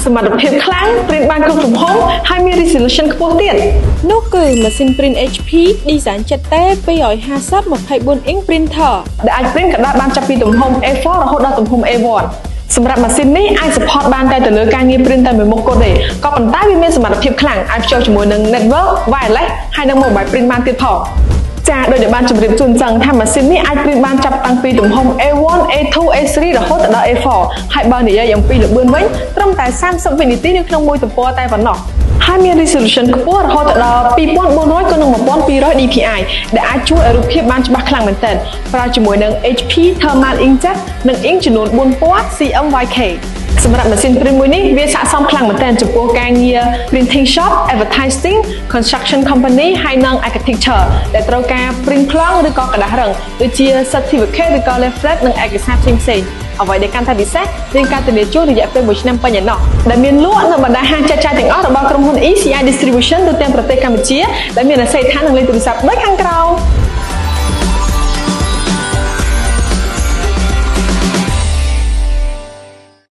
សមត្ថភាពខ្លាំង print បានគ្រប់ទំហំហើយមាន resolution ខ្ពស់ទៀត នោះគឺម៉ាស៊ីន print HP design ចិត្តទេ250 24 inch printer ដែលអាច print กระดาษបានចាប់ពីទំហំ A4 រហូតដល់ទំហំ A1 សម្រាប់ម៉ាស៊ីននេះអាច support បានតែទៅលើការងារ print តែមួយមុខគត់ទេក៏ប៉ុន្តែវាមានសមត្ថភាពខ្លាំងអាចភ្ជាប់ជាមួយនឹង network wireless ហើយនិង mobile print បានទៀតផងចាដូចដែលបានជម្រាបជូនចឹងថាម៉ាស៊ីននេះអាច print បានចាប់តាំងពីទំហំ A1 A2 A3 រហូតដល់ A4 ហើយបើនិយាយអំពីល្បឿនវិញត្រឹមតែ30វិនាទីនៅក្នុងមួយទំព័រតែប៉ុណ្ណោះហើយមាន resolution ខ្ពស់រហូតដល់2400គុណនឹង1200 dpi ដែលអាចជួយឲ្យរូបភាពបានច្បាស់ខ្លាំងមែនទែនប្រើជាមួយនឹង HP Thermal Inkjet និង ink ចំនួន4ពណ៌ CMYK សម្រាប់ម៉ាស៊ីន print មួយនេះវាស័ក្តិសមខ្លាំងមែនទែនចំពោះការងារ printing shop, advertising, construction company ហើយនិង architecture ដែលត្រូវការ print ប្លង់ឬក៏กระดาษរឹងដូចជា certificate ឬក៏ leaflet និងឯកសារផ្សេងៗអ្វីដែលកាន់តែពិសេសមានការធានាជូនរយៈពេល1ឆ្នាំពេញឯណោះដែលមានលក់នៅបណ្ដាហាងចែកចាយទាំងអស់របស់ក្រុមហ៊ុន ECI Distribution ទូទាំងប្រទេសកម្ពុជាដែលមានអាសយដ្ឋាននិងលេខទូរស័ព្ទដូចខាងក្រោម